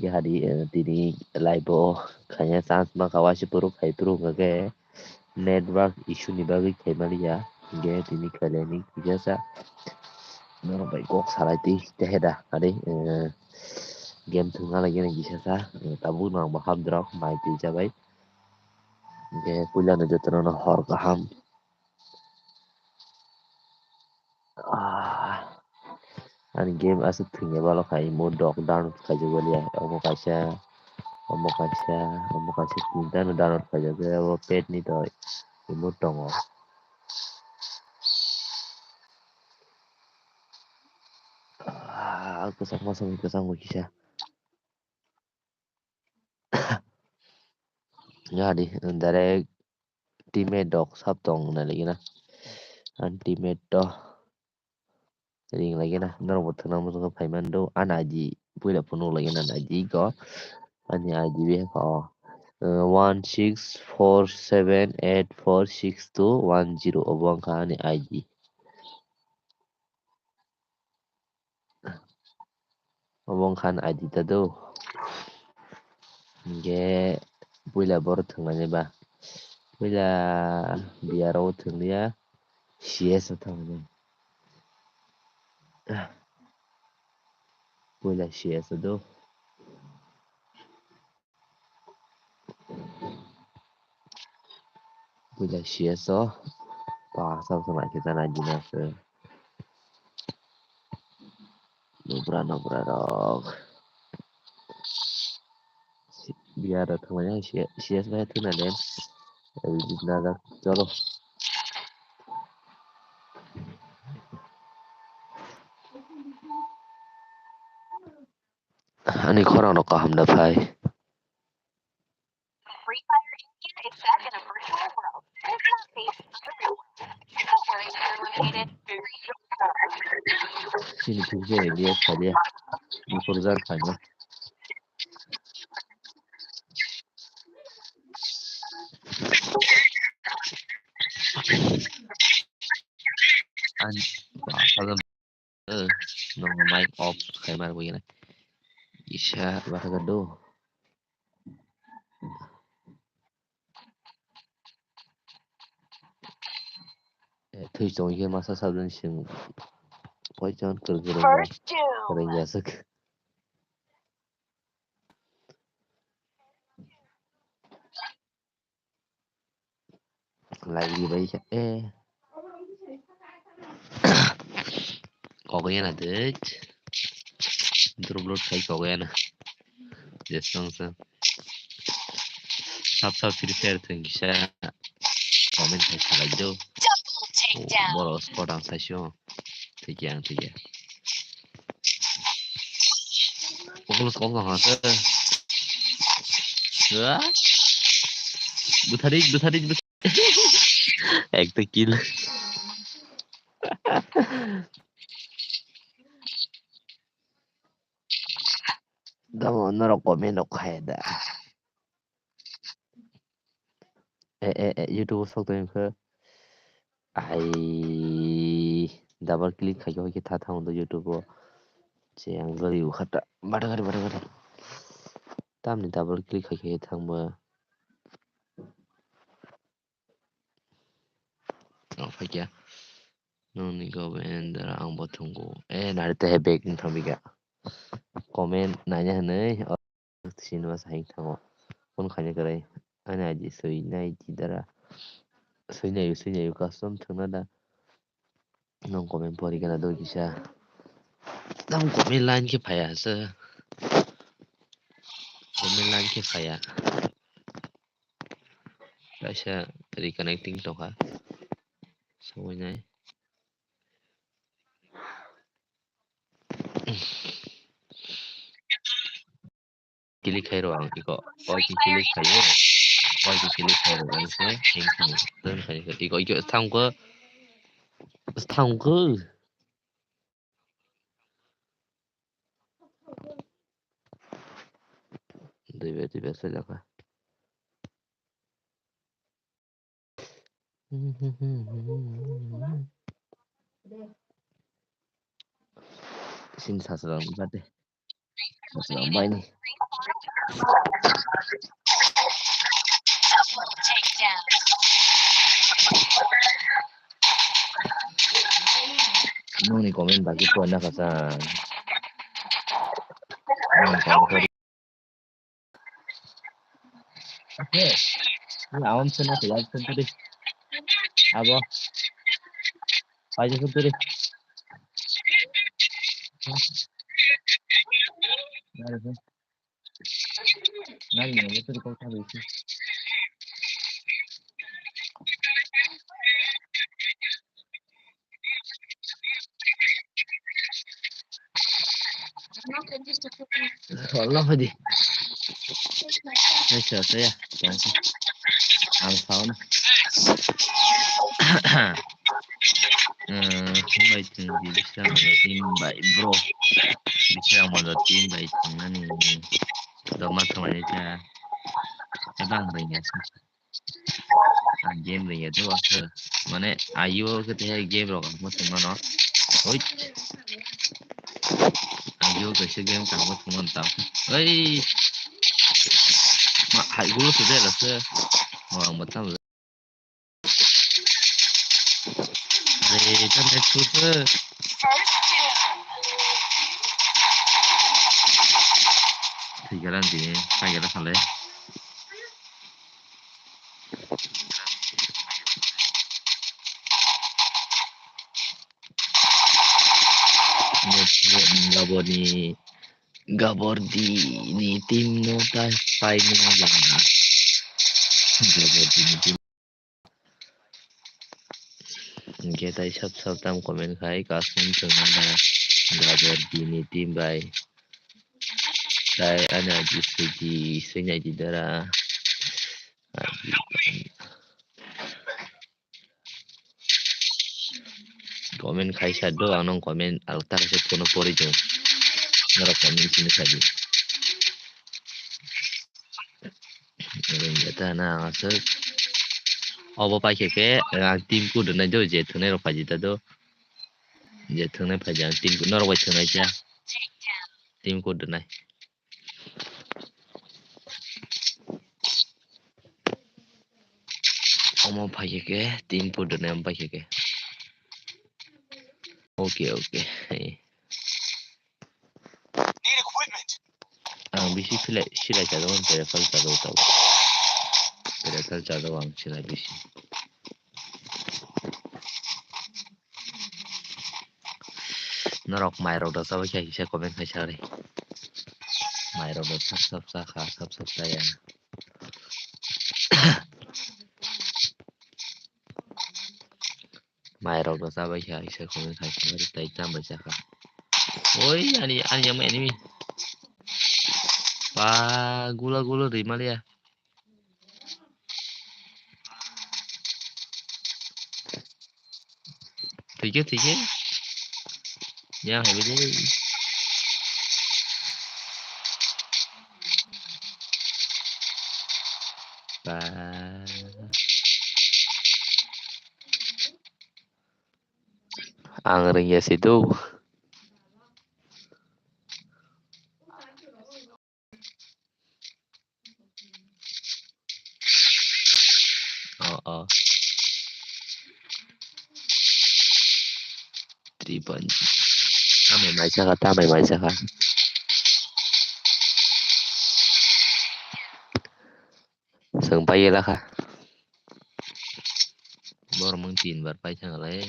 ge hari tini laibo kanya chance ma kawashi puru kai puru ngage network issue ni bagi kai malia ge tini kaleni kijasa noro bai kok salai ti teheda hari game thunga lagi ni gisasa tabu nang baham drop mai ti jabai ge puja na jotono hor kaham Ani game asuk thunge balo kai mo dog download kai jogolia omo kaisa tinta no download kai jogo abo pet ni to remote tongo kusang mo kisa ngadi direct teammate dog sap tong na lagi na an teammate to ring lagi na nor bot nang mo paiman do an aji puila puno lagi na aji ko ani aji be ko 1647846210 obong ka ani aji obong kan aji tado ge puila bor thungnani ba puila biaro thungniya CS thangni puila CS do puila CS pa sa sama kita na jinas nobra dog biaro thungnya CS ba thuna den naga chalo ani khorang no kaham da phai Free Fire India is set in a virtual world. It's not based on the real one. Don't worry, you're located. Sini tujuh dia saja. Musurzar kanya. An kalau nong mic off kayak mana begini. Isya bakagado. Thứ trong cái masa sabun sing poison kerja kerja sek. Lagi baik có cái là thế drop thấy có cái này yes xong xong sắp free fire thường sẽ comment thấy sao đâu bỏ sport ang session thì dạng Oculus có ngon hả nữa Butarik একটা kill Damo noro komen no kaida YouTube sok to ke ai double click khayo ke tha thang do YouTube che ang gari u khata bada gari tam ni double click khayo thang ma phải kìa nó ni go ben dara ang botung go nare te back ni thamiga comment nanya nei sinwa saing thango kon khanya kare ana ji soi nai ji dara soi nai custom thana da nong comment pori kana do gisa nong comment line ke phaya sa comment line ke phaya kaisa reconnecting to ka soi nai klik khai ro ang iko oi ki klik khai ro ang se hing thang đơn khai iko thang ko debe ser la ka sin sa sa ba de Selama ini. Nung ni komen bagi tu anak kasan. Oke, ini awam sana tu lagi sentuh deh. Abo, aja sentuh deh. Nari ni, itu di kau tahu itu. Allah hadi. Neyse saya. Ang tahun. Baik tinggi bisa tim baik bro. Bisa mau tim baik tinggi nih. Domat sama aja. Emang banyak sih. Game nih itu waktu mana ayo ketika game loh kamu teman no. Oi. Ayo ke game kamu teman tahu. Oi. Mak hai gue sudah lah se. Mau betul. Kan itu tuh. Jalan sini, saya jalan salah. Gabor di tim nota final jangan. Gabor di tim. Kita सब tam komen kai kasum tengah gabor di tim bay. Saya ana di senya di darah. Komen kai sado anong komen altar se kono pori jo. Nara komen sini saja. Kita na asal. Apa pakai ke timku dengan jo je thune ro paji ta do. Je thune paji timku nor wai thune ja. Timku dengan. Mau pakai ke timku dengan pakai ke. Oke. Bisi sila jado kan telepon jado tahu. Telepon jado ang sila bisi. Norok mairo da sabi kaya isa komen kaya sari. Mairo da sab saya. Mairo da sabi kaya isa komen kaya sari. Tai tambah saka. Oi, ani yang main ini. Wah, gula di mana ya? Tiga. Ya, hebat deh. Wah. Angering ya situ. Oh. Tribun. May mai saka. Sampai lah kah? Baru mungkin berpai sang lain.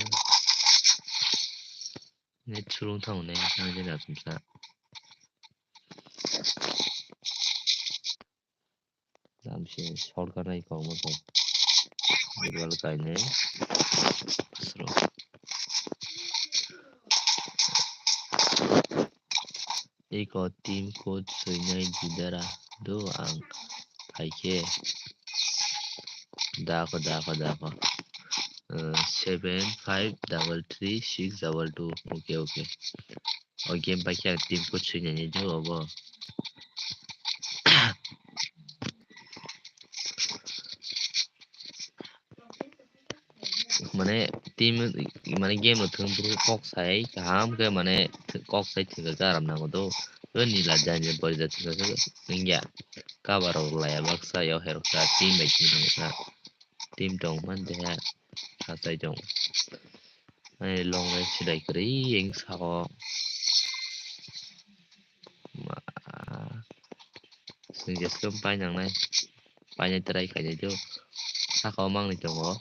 Net sulung tahu nih, sang jelas bisa. Dalam sih soal karena ikau mau tuh. Jadi kalau kayaknya seru. Ikut tim coach senyai di darah doang. Pakai. Dah aku. 7533362. Oke. Oh game pakai tim coach senyai juga apa? Mana tim mana game lo thung bro kok sai kaham ke mana kok sai thingga garam na ko Nila danya boleh datang ke ningya. Kabar ulaya baksa yo heroksa tim baik sa tim dong man deh kasai dong. Ai long rai sidai keri yang sao ma sing jas kem panjang nai panjang terai kayaknya jo. Kau mang nih dong oh.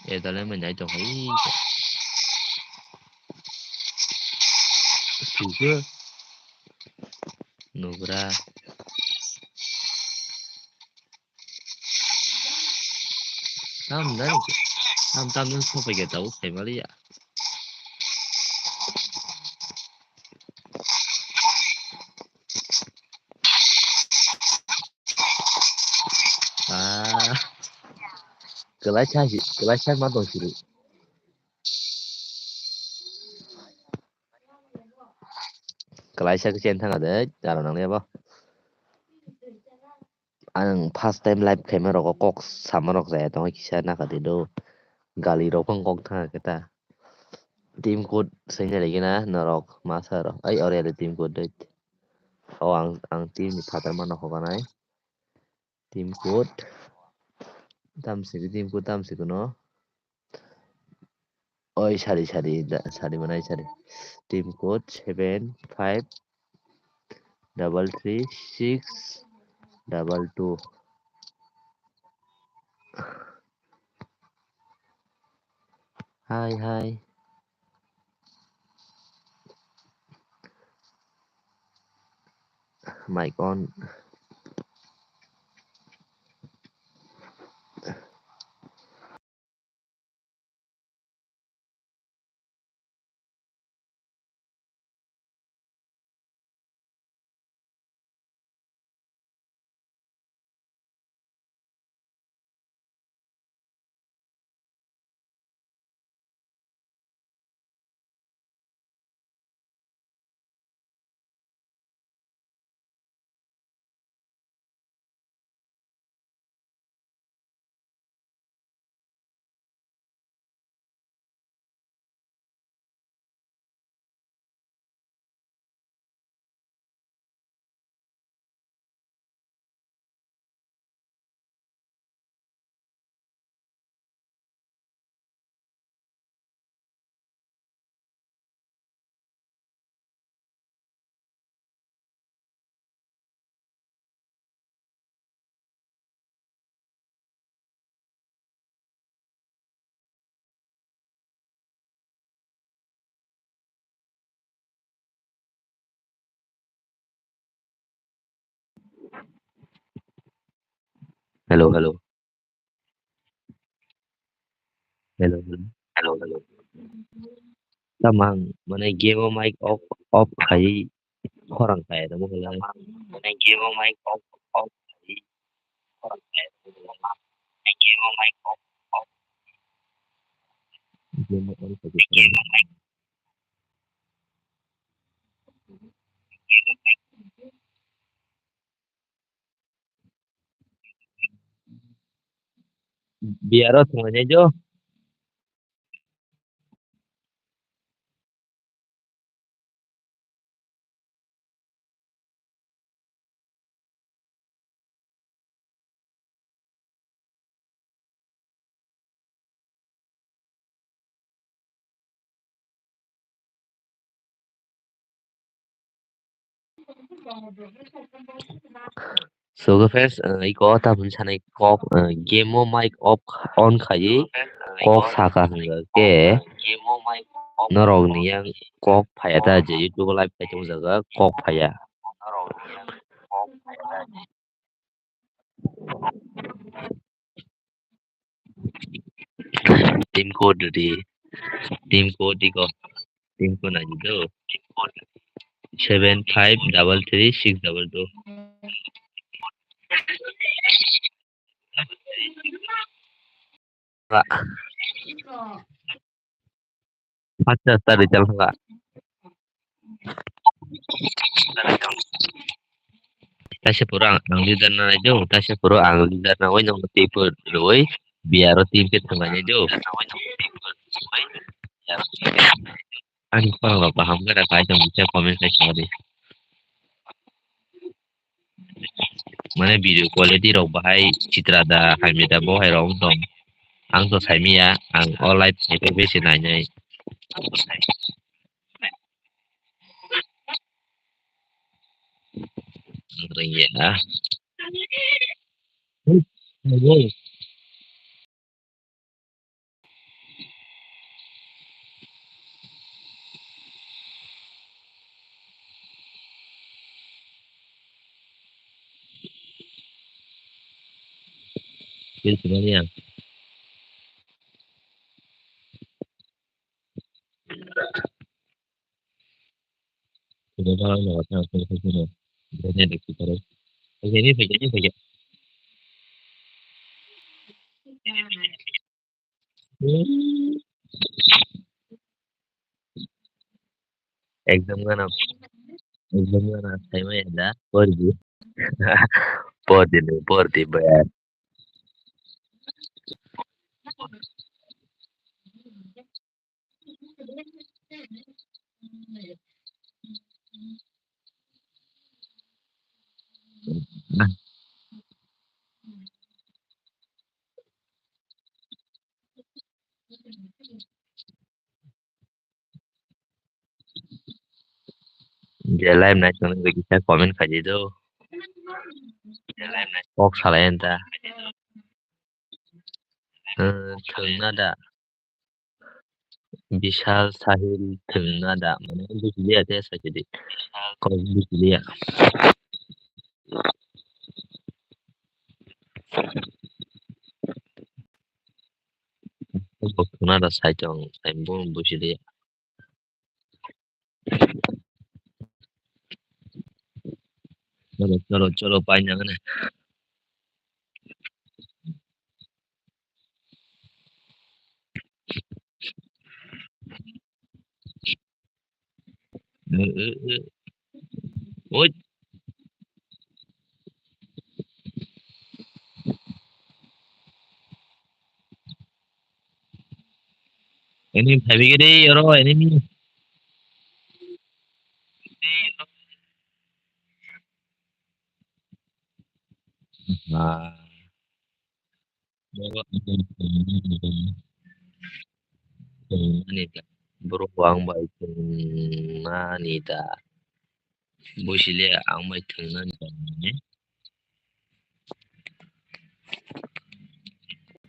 Talen menyai dong hei. Juga nugra tam dan tam dan sampai gak tahu saya malah ya. Ah, kelacak mah dong sih. Kelacak kesian thang ada, jalan nang apa? Ang first time live camera ko kok sama rok saya tong kisah nak ada do gali rokong kok thang kita. Tim code senya lagi na narok masa ro. Ai ore ada tim code deh. Oh ang tim ni patar mana ko kanai. Tim code tim code tam sih kuno. Oh sari mana sari. Tim code 75333622. Hai. Mic on. Hello. Hello. Tamang mana game mic off kai orang saya dah mula. Mana game mic off kai orang saya dah mula. Mana game mic off. Game on saja. Biar semuanya jo. So guys, iko tapun sana kok game mic off on kai kok saka hingga ke norong ni yang kok payah aja YouTube live kaca jaga kok payah. Tim code tim code aja tu 75333622. Pak, macam tadi jalan pak. Tasya pura ang leader na jo, tasya pura ang leader na wai nong tipe loi biar tim ke tengahnya jo. Anh kalau nggak paham kan apa aja bisa komen section di mana video quality rau bahai citra da hai da bo hai rau dong ang to sai mi ya ang online sai pe be sinanya ring ya itu sebenarnya sudah kalau nggak tahu sebenarnya sebenarnya di kita ini begini exam kan exam kan saya mah ada pergi pergi bayar nah dia live nasional kita komen kaji itu kok salah enta thường nada Bishal Sahil thường nada mana itu dia ada saja jadi kalau itu dia untuk nada saya jong saya pun busi dia chalo panjang kan oh ini heavy gede yoro ini nih nah ini kan beruang baik nani ta busi dia ang mai thường nani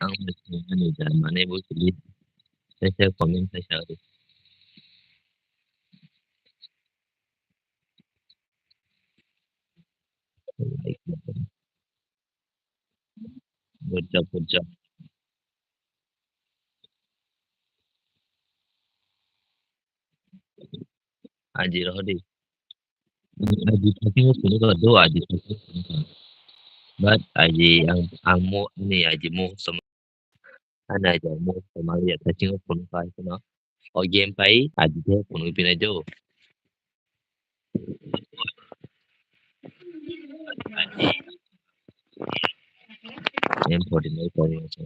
ang mai thường nani ta mana busi dia saya komen saya cari bocah aji roh di aji tapi nggak sudah doa aji but aji ang mo ini aji mo sama ana aja mo sama lihat tapi nggak pun kai sana o game pai aji dia pun ipin aja yang podi mai podi aja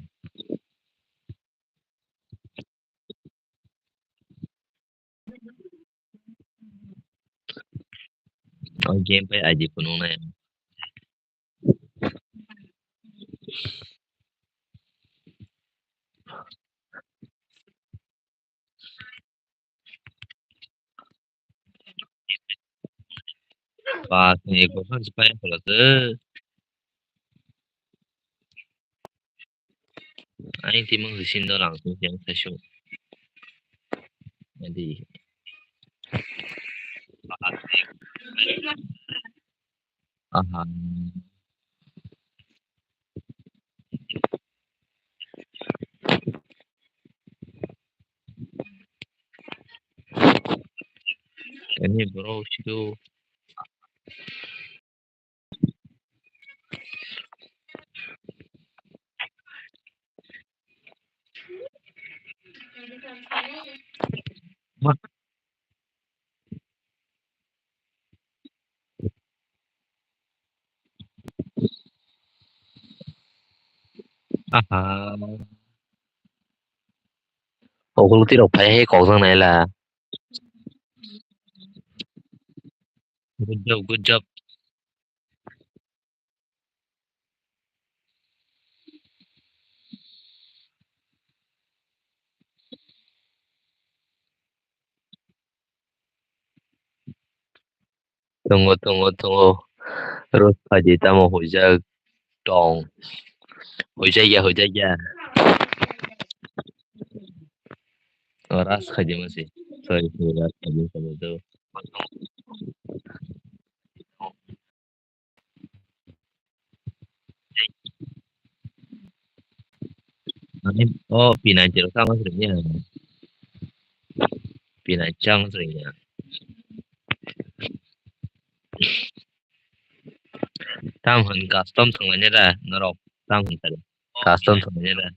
o game pai aji pun una ya pas nih gua kan supaya kalau tuh ini timang di sini langsung yang session jadi aha ini bro itu mah aha Okulti rok phai he kok sang nai la. Good job, good job. Tunggu, tunggu, tunggu. Terus Haji ta mau hujak dong. Hujak ya. Ras Haji masih. Sorry, ras Haji sama tu. Oh, Pinanjil sama seringnya. Pinacang seringnya. Tam hun custom semuanya dah. Norok. Tam hun tadi. Custom semuanya dah.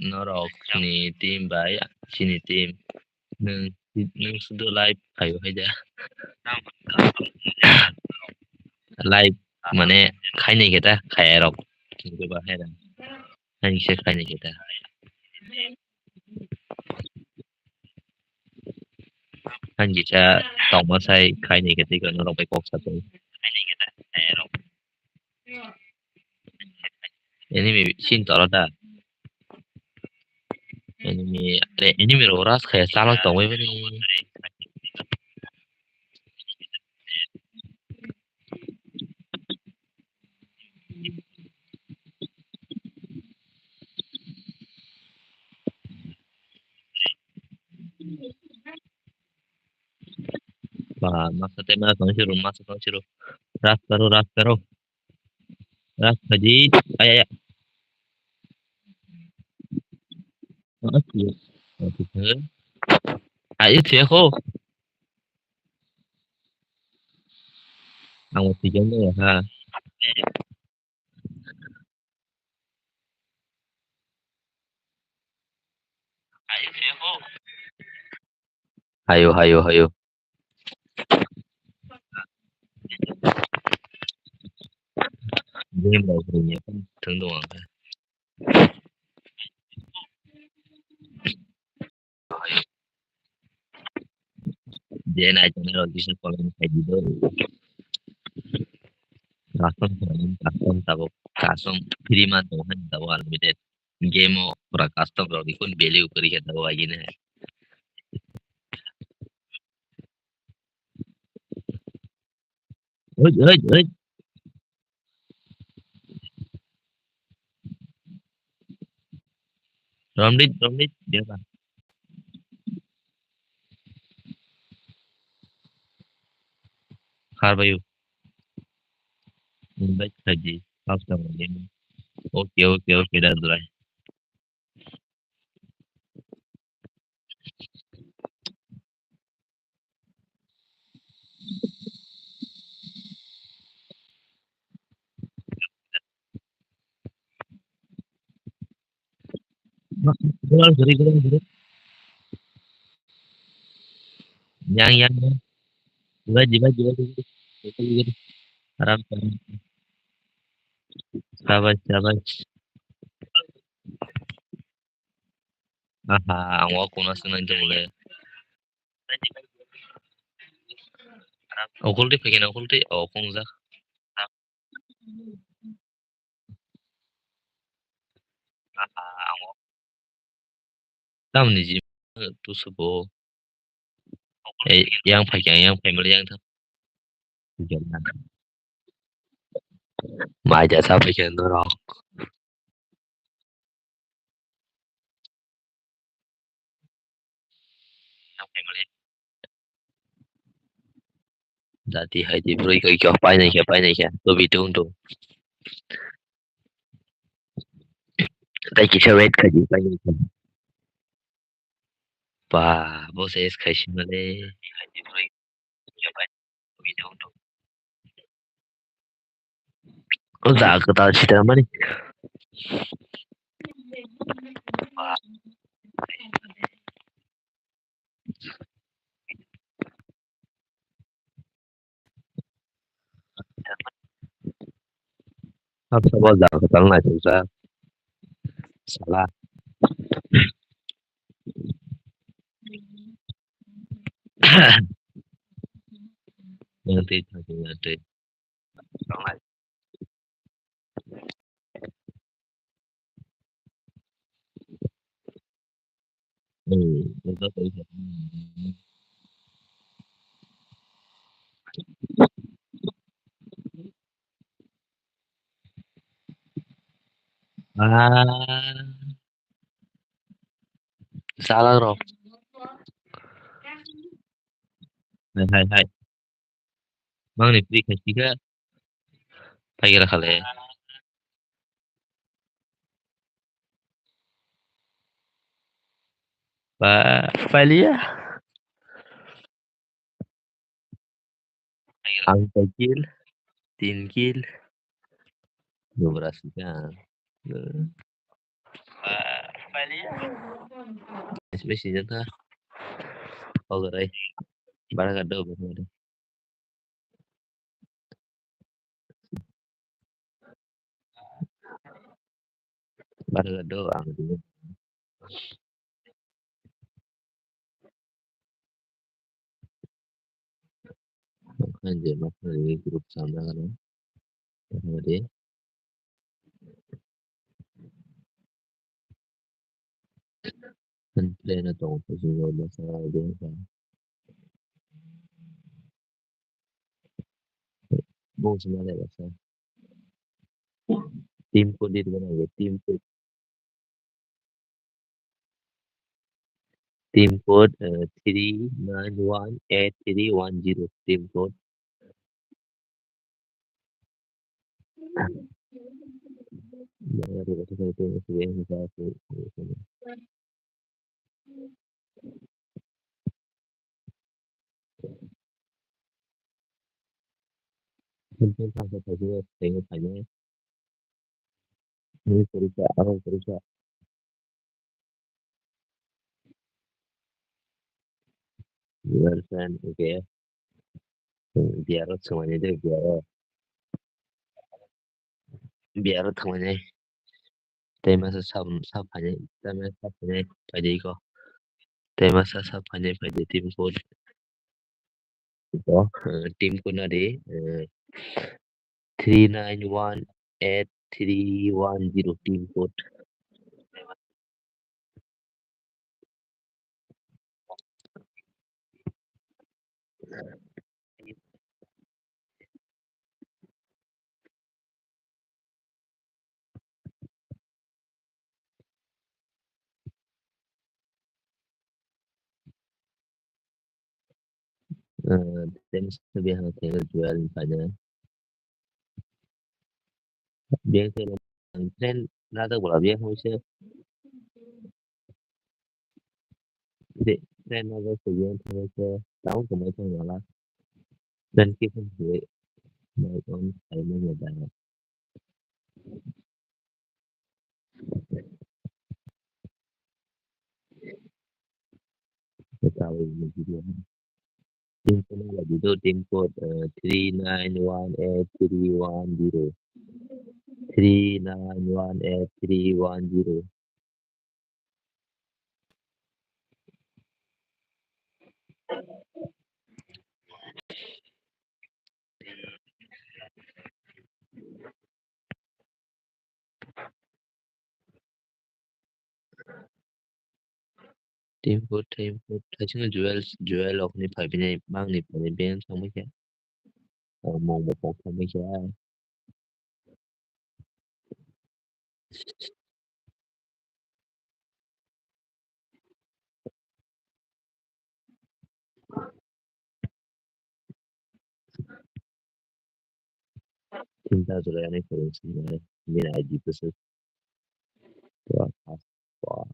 Norok ni tim bayar. Sini tim. Nung sudah live ayo aja. Live mana kayaknya kita kayak rock. Coba heran. Hanya sih kayaknya kita. Hanya kita tong masai kayaknya kita kan norok baik kok satu. Ini sin tahu dah. Ini meroras kayak salah tong ini. Wah, maksudnya masuk tong siru. Ras karo. Ras haji. Ayah, ayah. Oke. Ayo sih aku. Ang tiga ya ha. Hayo, hayo, hayo. Game mau punya kan tentu angka. Dia naik channel di sekolah kayak gitu. Custom tahu custom prima tuh kan tahu unlimited. Game mau pura custom kalau ikut value kiri kita tahu aja nih. Oi. Romlit dia kan. Harbayu. Baik lagi. Custom game. Oke dah dulu. Gua. Yang baju. Haram sabar. Aha, ang wako na sunod mulai. Okulti pengen okulti, okong za. Tam ni ji tu subo. Yang family yang tu. Jangan. Mai ja sa pengen tu ro. Dati hai di bro ko kyo pai nei kya. To bi tu. Tai ki sa red ka ji pai nei kya. Pa, bo se es khai shimale. Hai di bro kyo pai. To bi tu. O za ka ta chi ta mani. Ab sa bo za ka ta na chu sa. Salah. Nanti lagi ada orang lain. Itu bisa. Ah, salah Rob. Hai hai hai. Mang nih Pri kasiga pagira kali. Pak Lia, ang kecil, tingkil, beberapa. Pak Lia. Especially ta Ogaray. Baragado, baragado. Baragado ang dulu. Makanya makanya grup sama kan. Sama dia. Kan play na to sa sunod na sa dia sa buong sumali ba sa team ko dito na team code 3918310 team code. Dari ba sa ito sa Mungkin sampai tadi tengok tanya ini kerja apa kerja girlfriend oke ya. Biar semuanya deh biar temannya tema sapanya tema sapanya pada iko tema sapanya pada tim code ito tim code na di 3918310 team code. Tem lebih hangat jual misalnya biar saya tren nada bola biar harusnya tidak tren nada sebuah harusnya tahu kemana malah dan kita juga mau on time nya tahu ini video tim code lagi itu tim code 3918310 3918310. Tim code 하여튼 jual of ni phải bên này mang ni phải bên trong mấy cái mong một trong mấy cái cinta rồi này phải xin này bên này gì bớt quá quá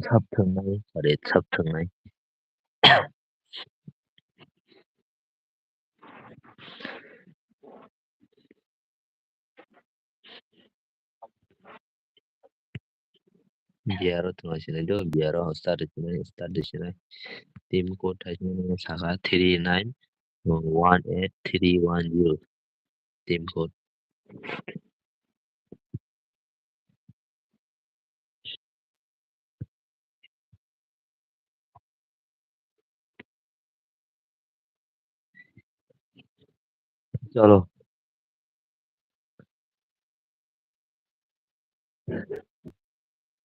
सबथोंनाय अरे सबथोंनाय biaro thungasinai do biaro start desinai team code thaisima saka 39183110 team code chalo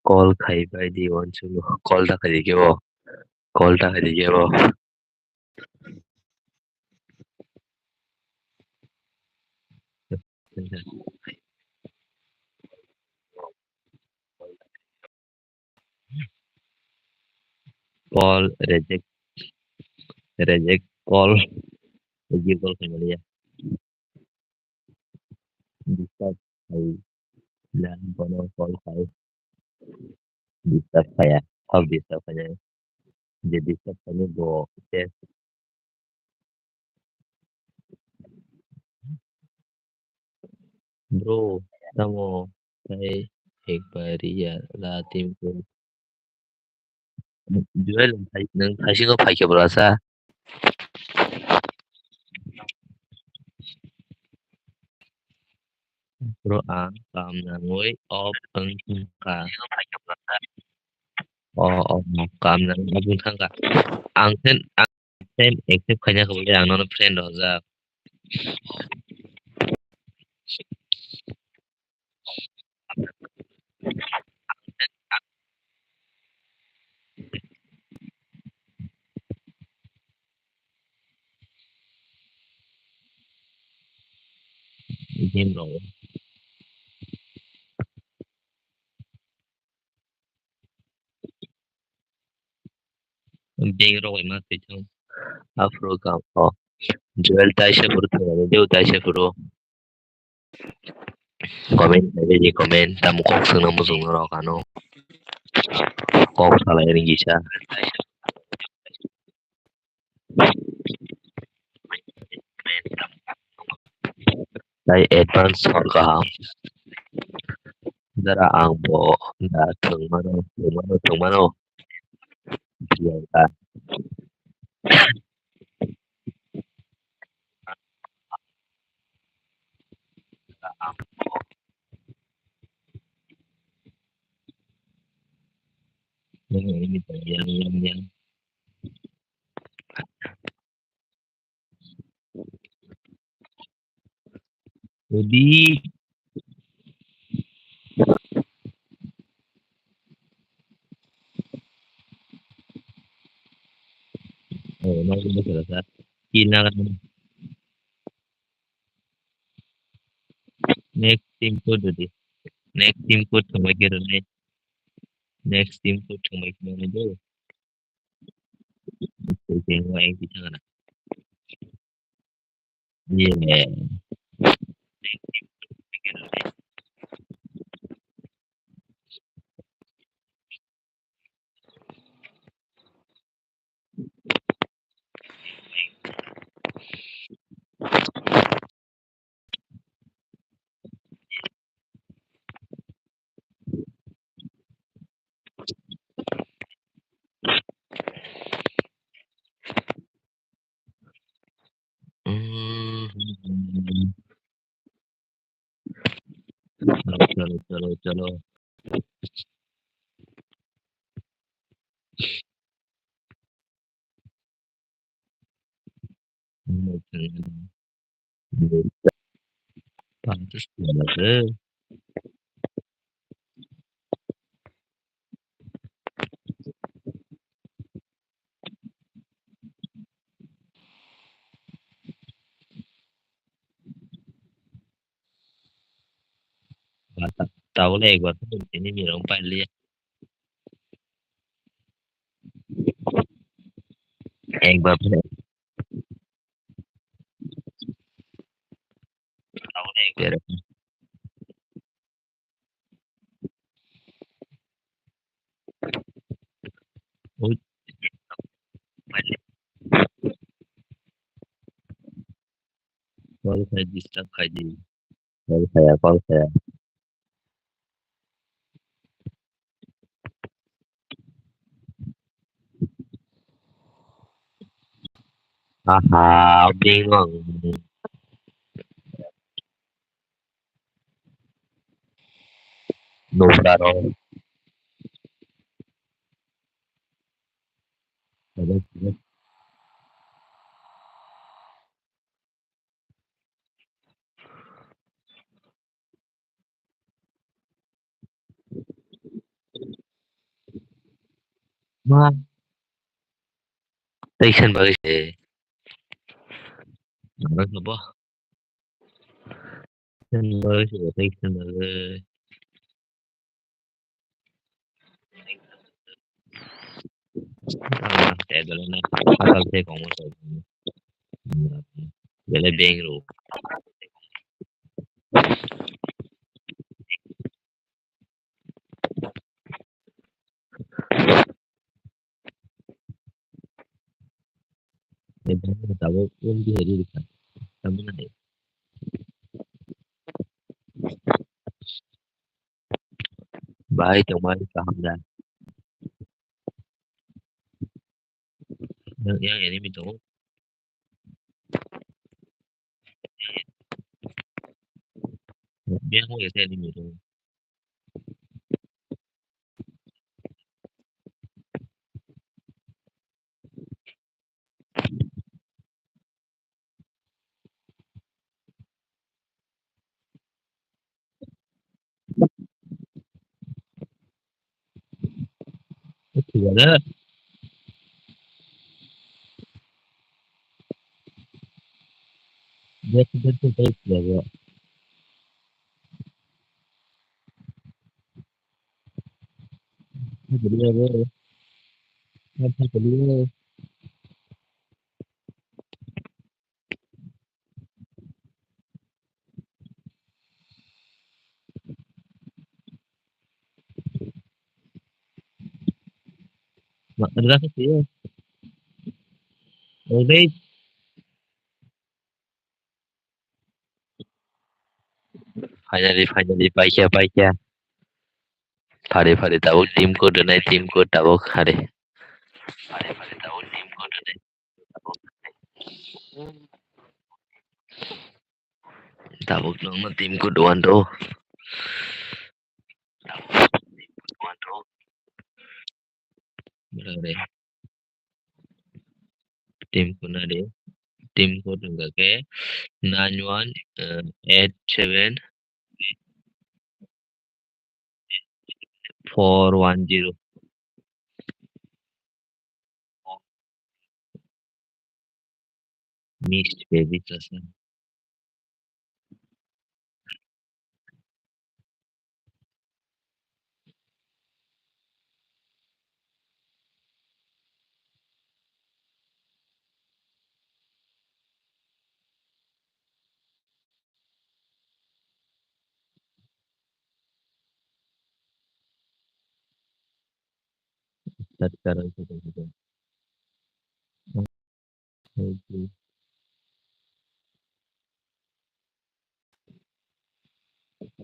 call khaibai di onchu call ta khai dikhibo call ta khai dikhibo call reject call reject call khai ya disturb khai lan bono call khai disturb khai ya how disturb khai ya je disturb khai bo yes bro tamo kai एक बारी ya la team ko duel nang thasi ko phai ke brasa bro ang kam na ngoi op ang ka o kam na abung thang ka ang sen accept khanya ko bole ang no friend ho ja game ro beng ro ma te chang afro kam o duel tai se puro thang deu tai se puro comment ni comment tam kok sung na mu sung ro kano kok sala ring gisa tai advance hol ka dara ang bo da thung mano biar ini yang lebih mau selesai China kan next team code deh next team code sama kira next team code sama kira itu yang lain kita kan iya hmm चलो pantas banget tahu lah gua tuh ini minum pali gua biar Call saya disturb kaji. Call saya. Haha, bingung. No claro. Mah, tension bagus eh. Bagus apa? Tension bagus ya, tension bagus. Ah, saya dulu na. Asal saya kamu tahu. Bele beng ro. Saya tahu pun di hari itu. Kamu nanti. Baik, kembali paham dah. Yang ini minta biar aku ya saya ini minta. Itu ada. Dia sudah tuh baik ya. Beliau, beliau. Mak adalah sih. Oke, finally baik ya. Pare tahu timku donai timku tahu hari. Pare tahu timku donai tahu nong timku doan tuh. Doan tuh. Benar deh. Timku nade. Timku enggak ke 9187 410. Mixed baby sasa. Sekarang sudah. Okay.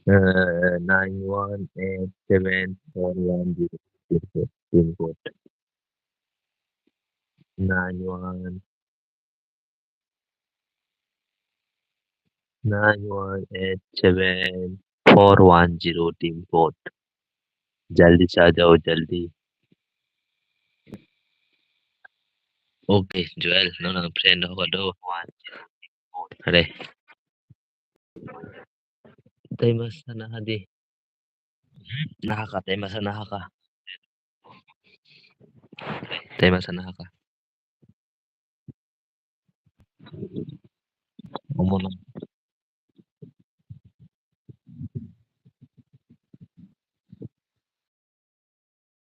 9187 410. Pin code. 9187 410 pin code. जल्दी से आ जाओ जल्दी. Okay, Joel, no no friend ako do. Are, tay mas na hadi. Tay mas nakaka. Tay mas nakaka. Omo na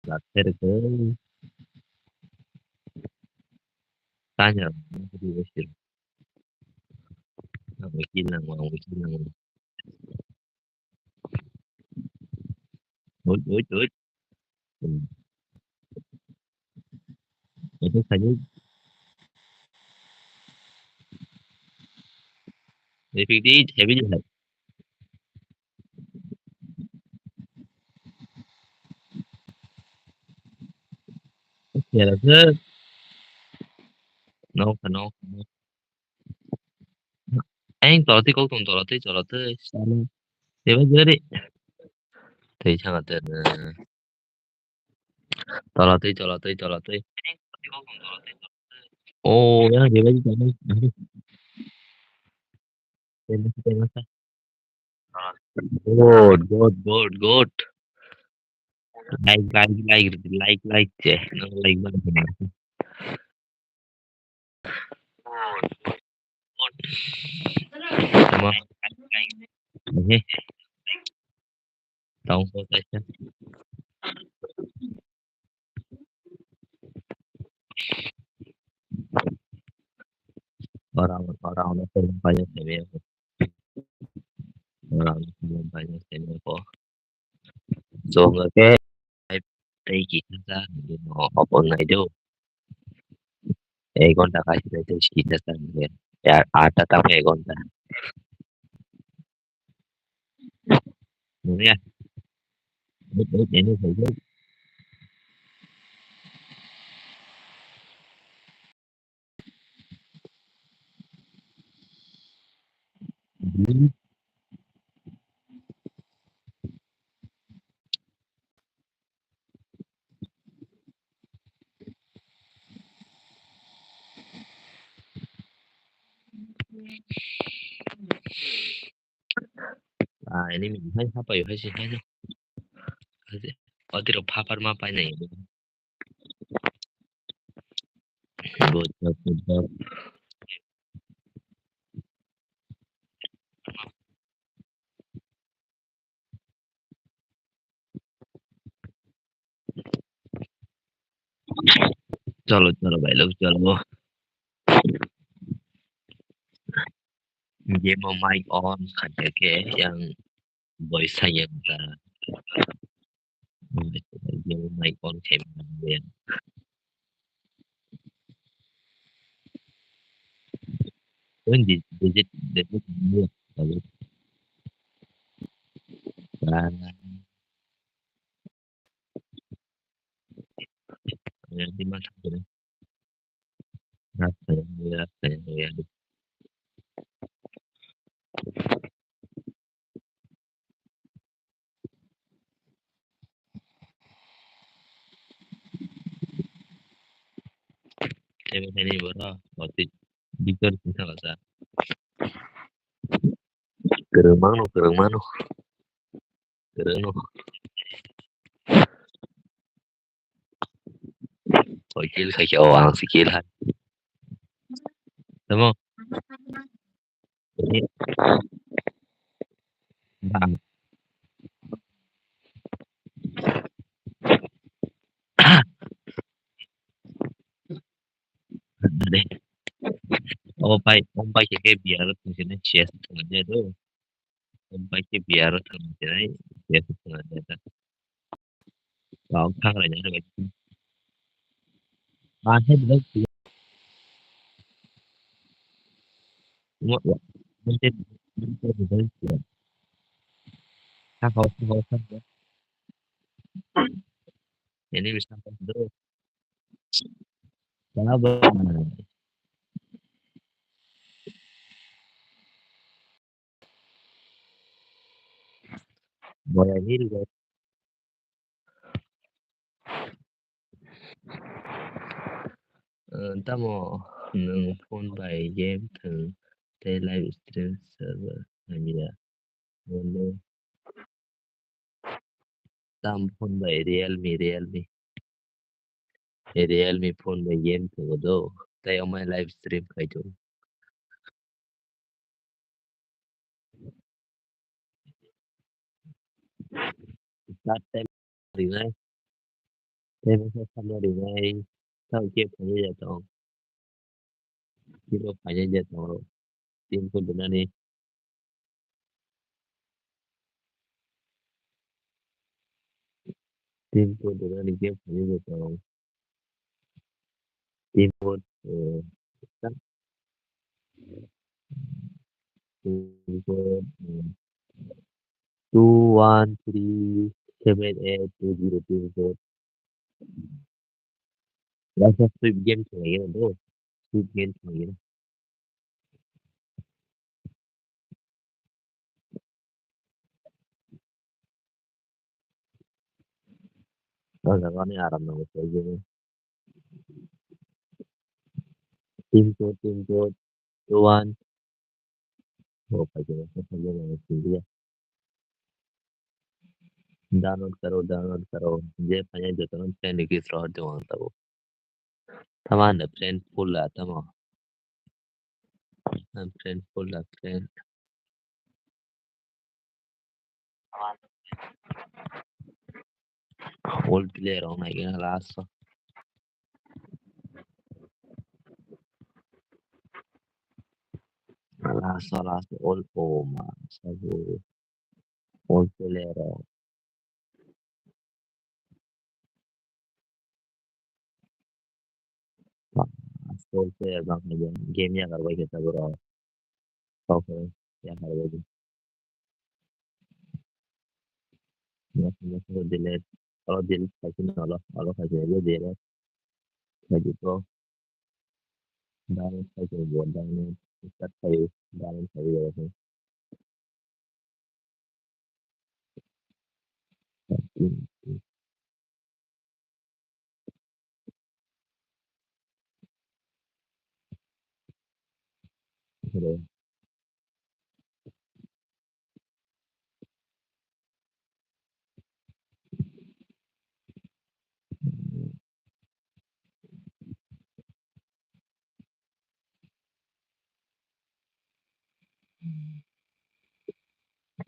later ko. Tanya, hadi wasir. Wiki lang. Uy. Ito sa'yo, Để việc đi thì bây giờ giờ là thế no no anh tỏ thì câu tuần tỏ là thế sao nó thì bây giờ đi thì chẳng hạn tên tỏ là thế ô ya thì bây giờ đây tên nó sao good like che no like banget sama ini tahun protesnya orang-orang belum banyak senior orang belum banyak senior kok so nggak tay kita sa no opo na ido Egon Takashi na ito kita sa ya ata tama Egon ta ano ya ini saja ini minta apa ya sih aja oh tidak papar mapa ini buat चलो भाई लोग चलो ये mau mic on करके yang voice saya minta ये mau mic on kayak mana kan digit digit dulu lalu dan yang dimasak ini rasanya ya saya ini berapa waktu dikir bisa nggak sih kereng mano kereng no kecil kayak orang sikil sama ini bang deh om pai kayak biar fungsinya cia setengah aja tuh om pai kayak biar fungsinya cia setengah aja kalau kan ada kayak gitu saya bilang semua ya mungkin mungkin betul ya kalau ya ini bisa terus sabar boleh ini juga tamo nung phone by game thường tay live stream server hanya boleh tam phone by realme phone by game thường do tay ông mai live stream kayak itu start time ringan tay masa sama ringan tahu chip aja jatuh chip aja jatuh tim pun benar nih tim pun benar nih game aja jatuh tim pun kan 그리고 2, 1, 3, 7, 8, 2, 0, 2, 0. Rasa sweep game चाहिए ना bro, sweep game चाहिए ना. Lawannya Aram nama saya. Team code 1. Oh, pakai bahasa saja nama dia. Download करो. ये पहले जो तुम trend की फ्रॉड जो आता वो. तमाम ट्रेंड फुल आता trend full trend. Old player on again last old man. So old player old player bang aja. Game nya kalau kita bro. Oke, ya kalau gitu. Masih delete. Kalau delete kasih kalau kasih aja delete. Kayak gitu. Dan kasih buat download. Kita kayak download kayak gitu. Terus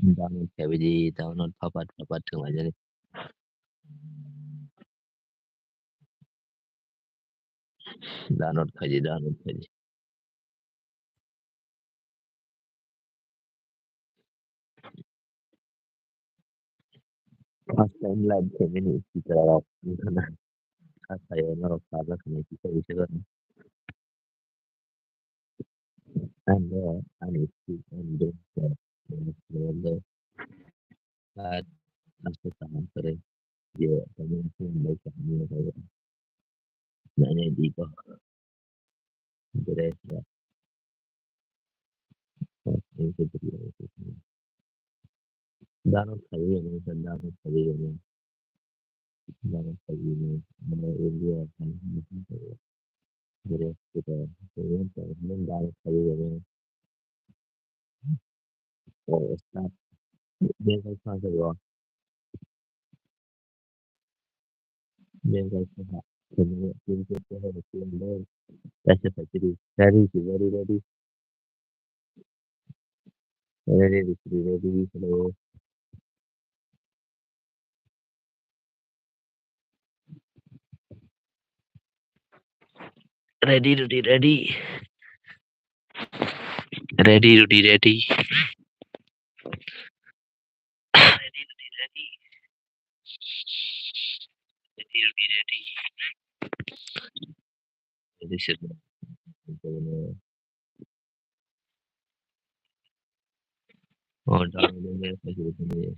download kayak di download papat cuma aja nih. Download kaji. First time live kayak ini kita lewat sana. Saya naruh salah kena kita bisa kan. Anda anisi anda anda saat masa tahan sore dia kami masih baik kami saya nanya di bawah beres ya ini seperti itu. Dalam kali ini dalam kali ini dalam kali ini mana India kan beres kita kemudian dalam kali ini oh start dia kan saja ya dia kan saja kemudian kita harus mulai rasa sakit ready hello ready ready ready और download में कैसे देखेंगे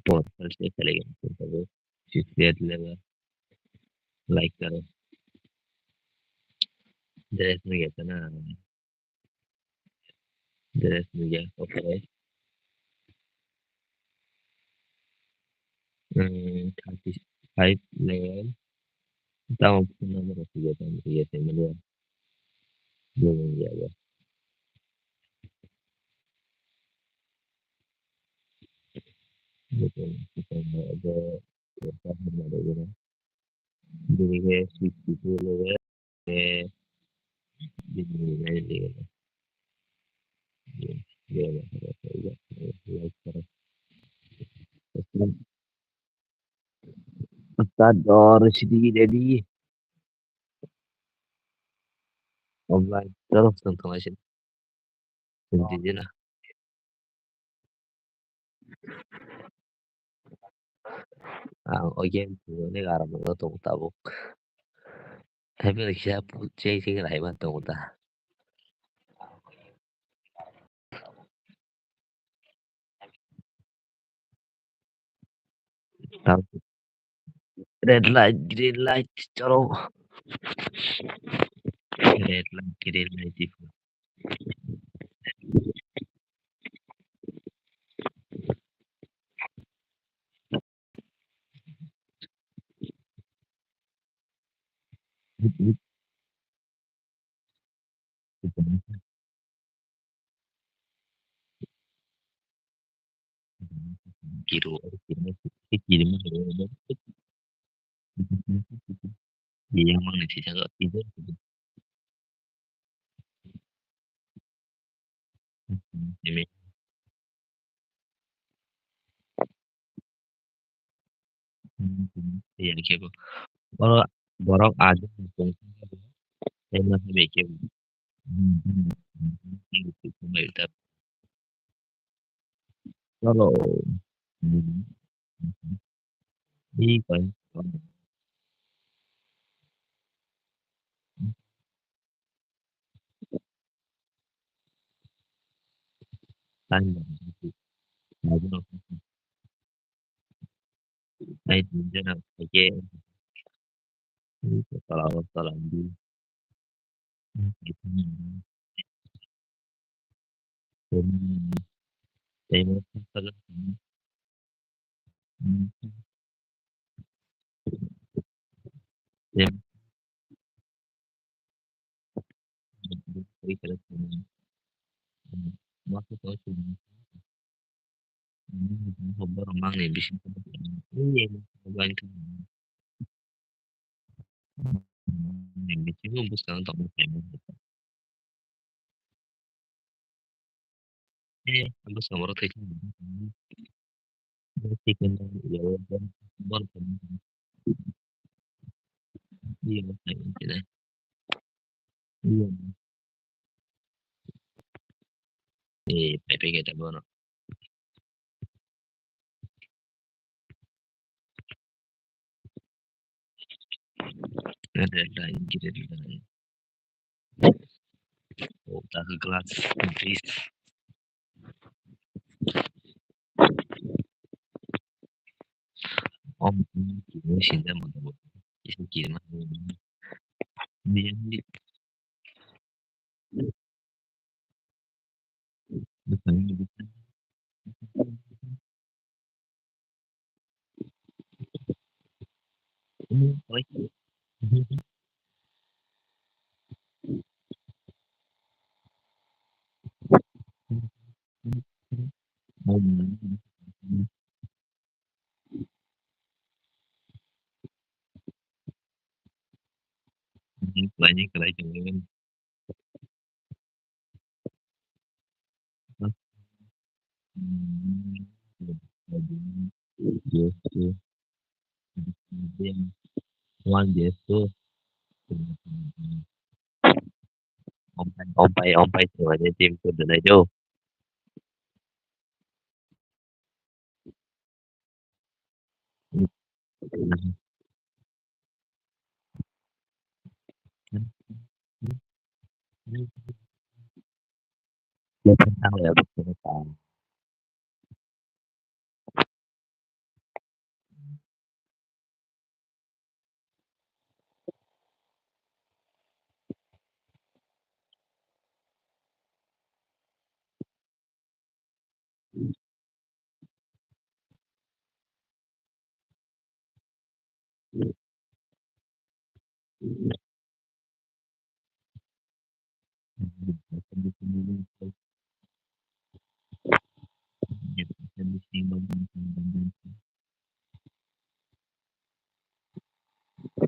बहुत first से चलेगा तो share लेगा like करो ड्रेस में गया था ना ड्रेस में गया okay 35 level tahu nomor tiga tahun tiga tahun belum ya ya betul kita ada kita ada gini jadi kayak switch itu level kayak ini ya ya like terus Ustad sedikit jadi online terus tentang aja intinya oke ini karena mau tahu tahu Haven't example chasing lại mà tụi ta. Tao red light, green light, chalo. Red light, green light itu. Kiro, kiro mah. Iya emang nih sih cakap tidur. Ini iya kayak kalau borok ada langsung saya masih mikir gitu kembali tapi kalau ini kan tanya baru saya tunjuk pakai kalau salah di itu saya mau salah saya mau masuk ke sini ngobrol orang nih bisa iya bantu ini sih gue sekarang tak mau aku sama orang itu chicken ya dan bon iya kayak iya pepe kita bono ada lain kita di dalam oh tak ke kelas please om ini sih dah mau tahu isi kirim dia ini bukan bukan ini lagi mau ini banyak kelai jangan Yesus Tuhan Yesus ompai semuanya tim kudu aja tentang ya tentang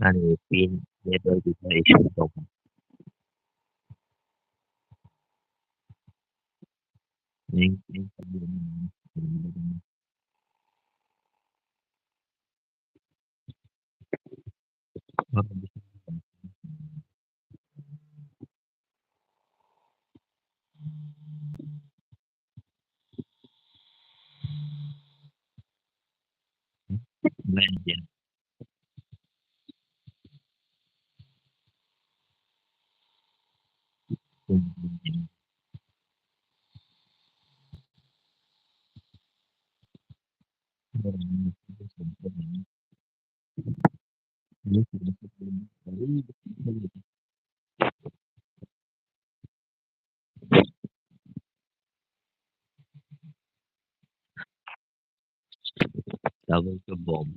Ano pin level bisa isu to ning belanja Double ke bom.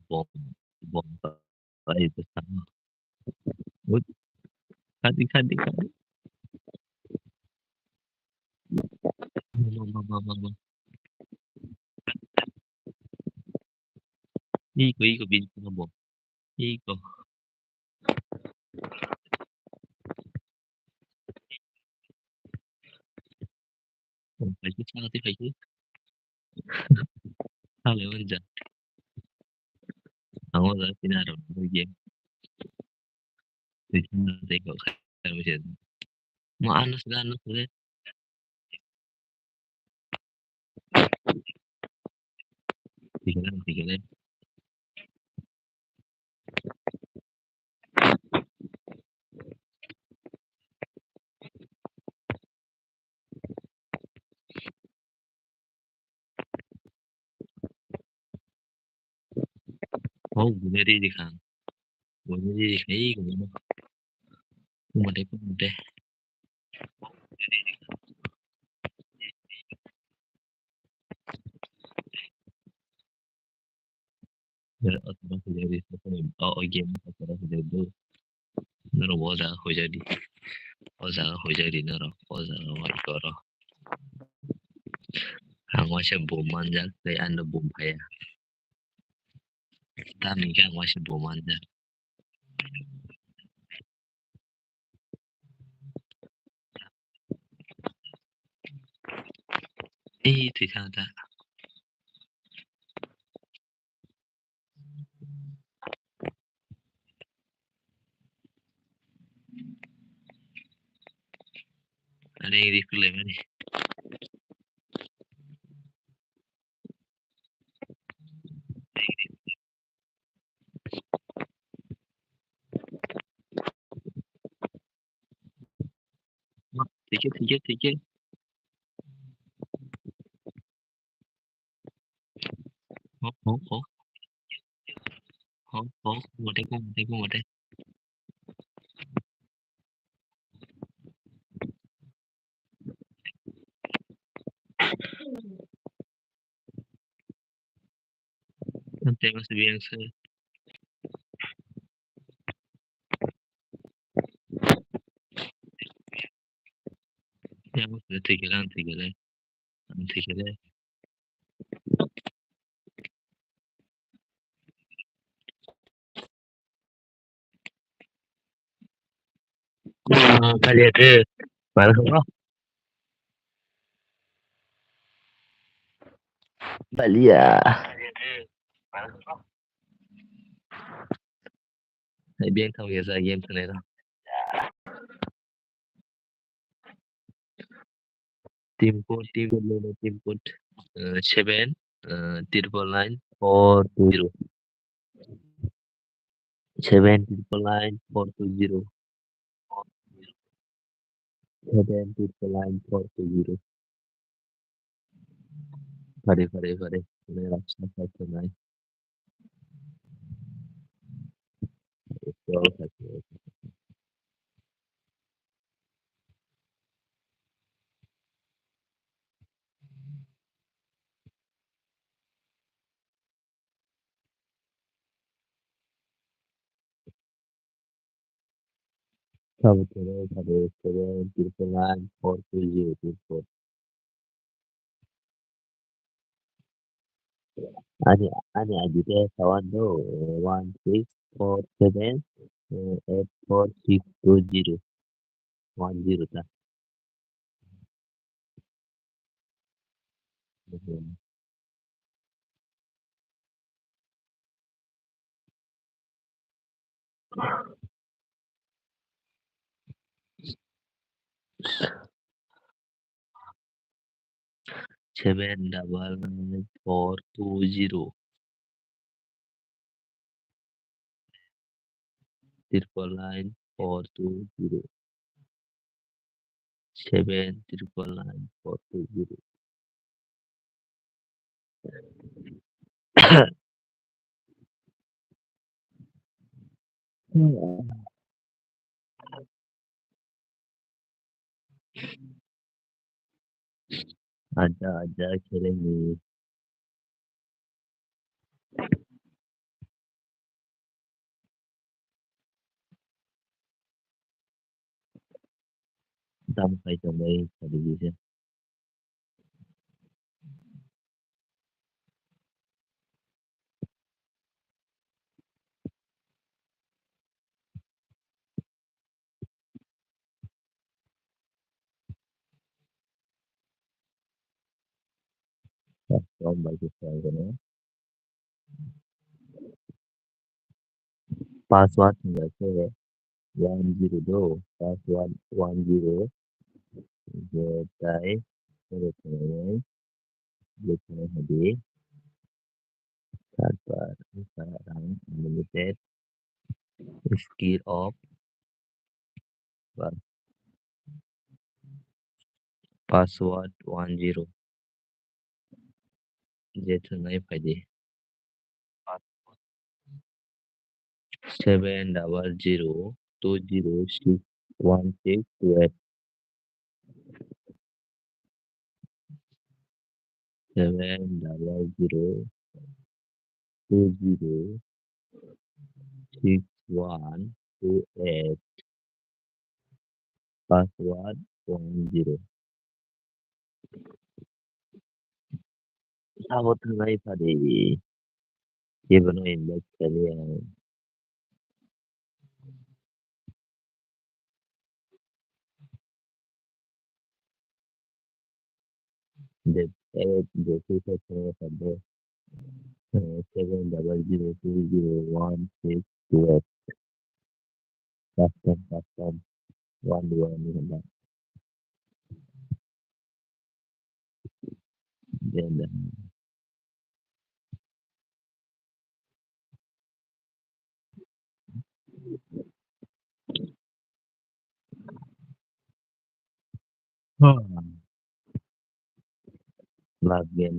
Bom. Bom. Itu sama. Ut, kadi. Mama. Iko bintu na bom. Iko. Faizu. Hale wanja. Ako da pinaro. Game. Teko. Kaya siya. Maanos ganos ulit. Sige lang. Oh, buneri kan. Buneri kai ko. Umade. Atma dari oh game atara dari naro oza ho jadi naro oza wa ikoro. Ang wasya bom manjak kay anda bom kaya. Tami ka ang wasya bom manjak. Itu kata. Ada yang di film ni. Tiket. Oh. Mate. Nanti masih biasa. Ya, tiga lang. Kali ada. Mana kau? Bali ya. Hay bien tahu ya saya game sana. Team code 7 999 420. 7 999 420. 7 999 420. Pare. May rasa sa tunay. Ito sa pare. 7 999 420. Ani aja deh kawan tuh 1647 84 620 tak. 799 420 999 420 799 420. आजा खेलेंगे. Sampai sampai tadi bisa. Custom bagus sekali. Password enggak sih? 102 password 10 Zetai Zetai Zetai sabar sekarang unlimited skill of password 10 Zetai padi 700 20 6 16 700 20 6 16 password 10 Sabo tunai padi Gimana index kalian Jadi saya pada 700 20 6 16 custom 12 ni hendak dan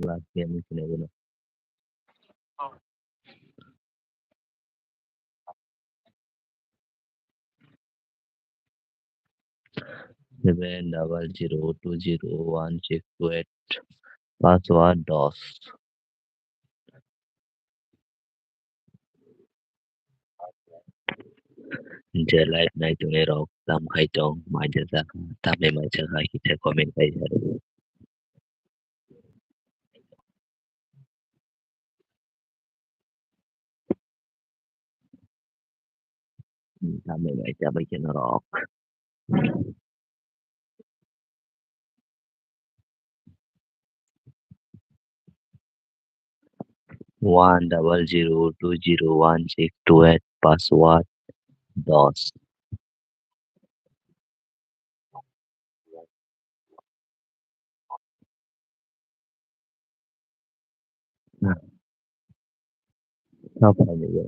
last game ni kena guna 700 20 16 28 password DOS Jelai naik tu erok tam kai tong maja sa tam me maja kai kita komen kai sa tam me maja bai ken erok 100 20 16 28 password DOS Nah, apa ni ya?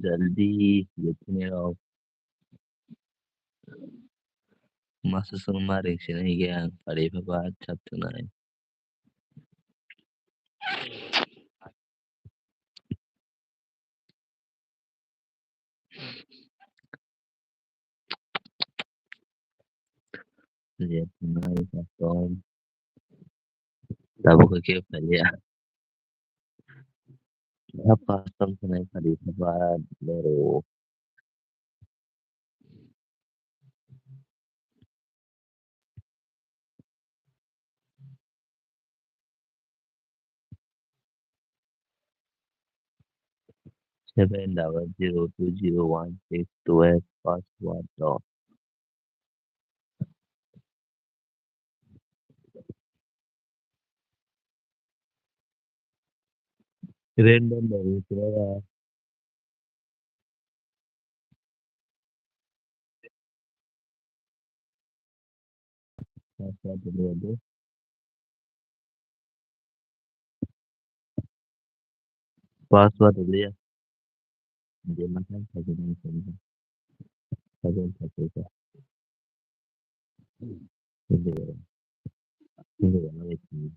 जल्दी जितने लोग masuk summaring sini yang pada babat sabtu nai lihat nai custom tabu ke kaya apa custom sini pada babat baru 700 20 16 28 password dot Random dari Surabaya. Password dulu aja. Password dulu ya. Dia makan satu dan satu. Satu dan satu. Ini ya. Ini ya. Ini.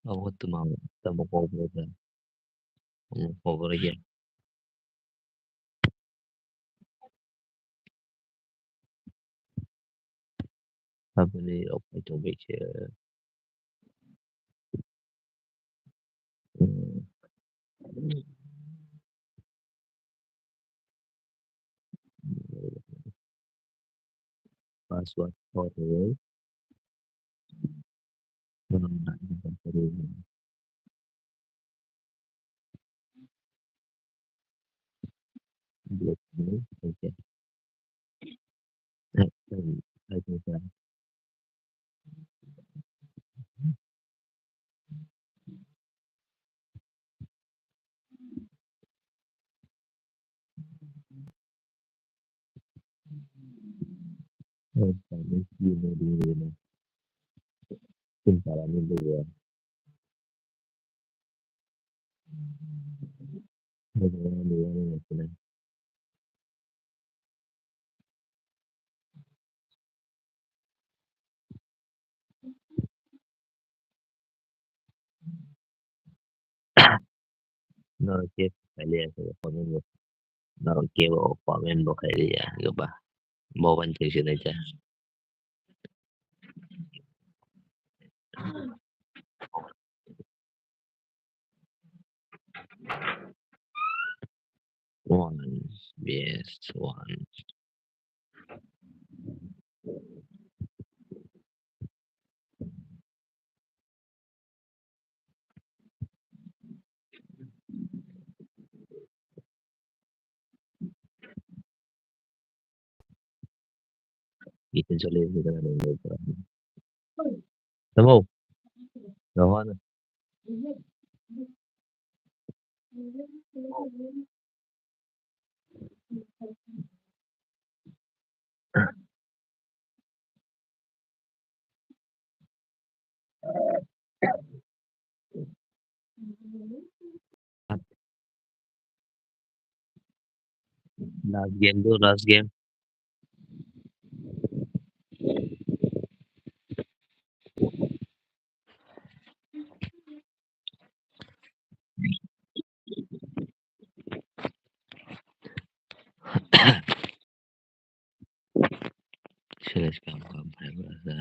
Aku tuh mau. Kita mau cover kan. Mau cover aja. Tapi ini apa coba aja. Hmm. Password forward. Nah, ini kan perlu. Buat ini. Oke. Oke. Kami gini dulu. Simpan dulu ya. Bagaimana dulu nih. No che Italia se poniendo no quiero poniendo Italia gitu bah mau pancing aja. One, yes, one. Gitu solid gitu kan gitu. Temu, lawan. Last game tuh last game. Serius kamu berasa.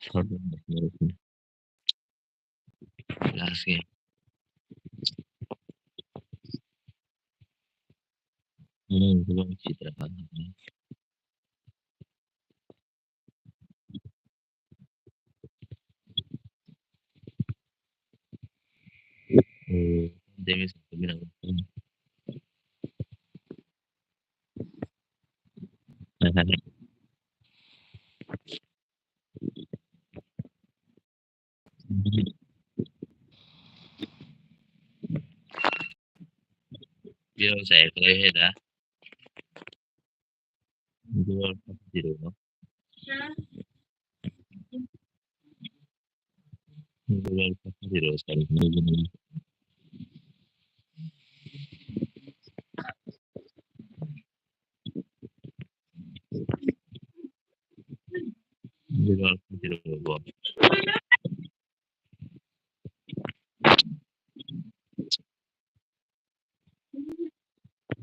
Sorry, last game. Belum citra kan. Demi satu bilang. Bilang saya kalau ya. Jual di rumah. Jual di rumah sekali. Jual di rumah.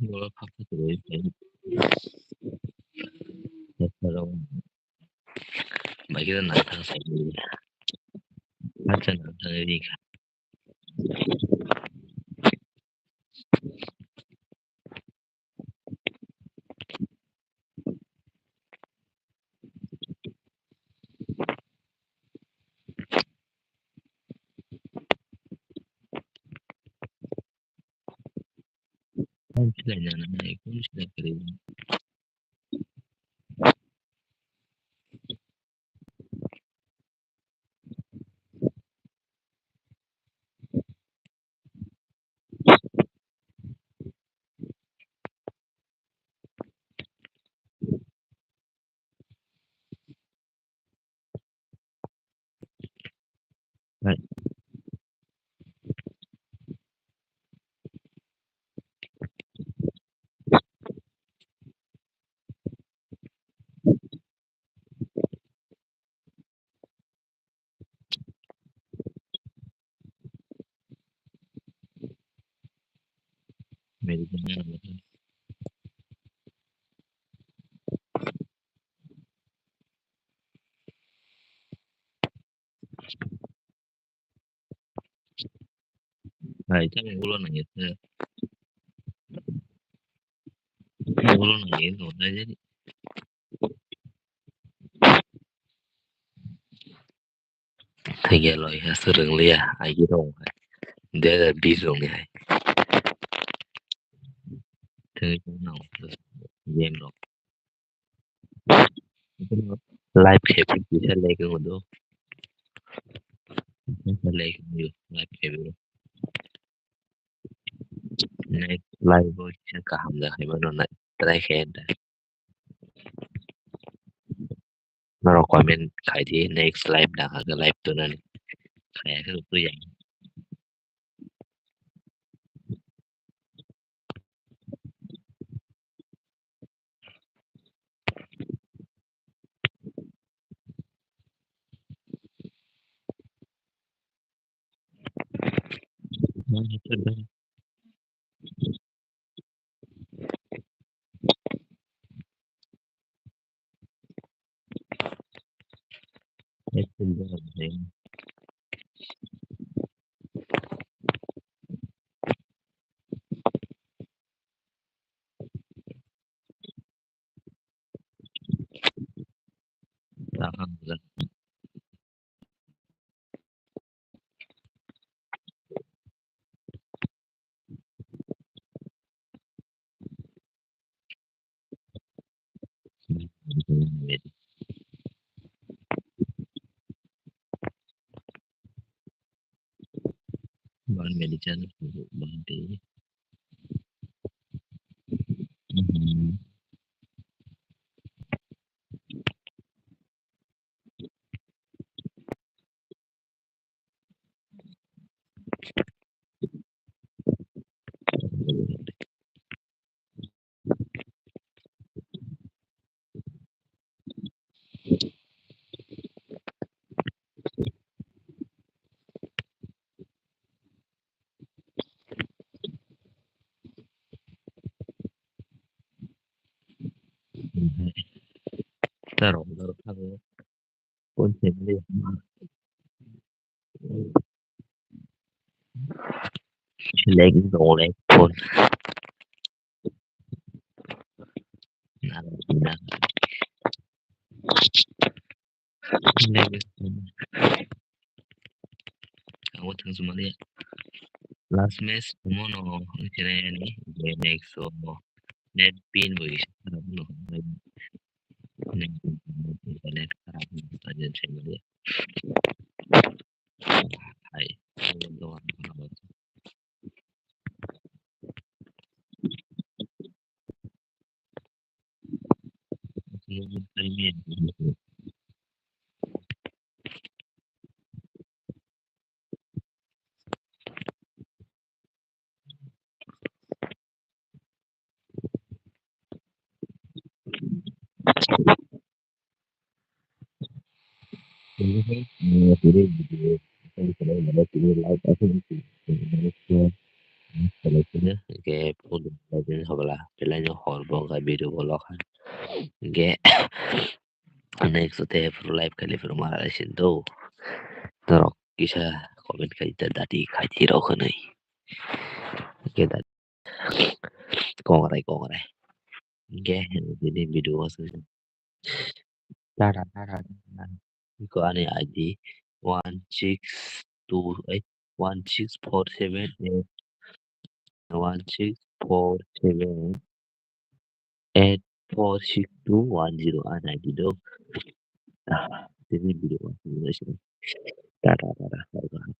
Jual apa terus? Kalau bagi kita nantang saja. Macam nantang ini. sudah nyana itu sudah kering. Baik, medisnya apa? Nah, itu yang ulun nangis. Ulun nangis, udah jadi. Tegelo ya sering lihat, aja dong. Dia ada bisong ya. Tegelo nang terus game dong. Live happy bisa lagi ngodo. Bisa lagi ngodo. Live happy. Next live bisa kaham dah. Gimana nak try kaya Naro komen kayak di next live dah agak live tuh nanti kayak itu yang itu dah itu dah tahan dah bahan medicine bahan di taruh taruh taruh konsen dia lagi oleh pun naruh pindah lagi kamu tengah semua dia last match mono kira ini game next so net pin boy no net karang saja saya dia hai doang semua kali jadi video kalau ada video live aku nanti seleksinya kayak pun lagi sebelah bilangnya horbo kayak video bolak kayak next day for live kali for malah sindo terus kisah komen kayak tadi kayak tiro kan nih kita kongre kayak jadi video maksudnya cara cara Iko aneh ID 162 16478 847-842-10 gitu. Nah, ini video. Dadah dadah, bye-bye.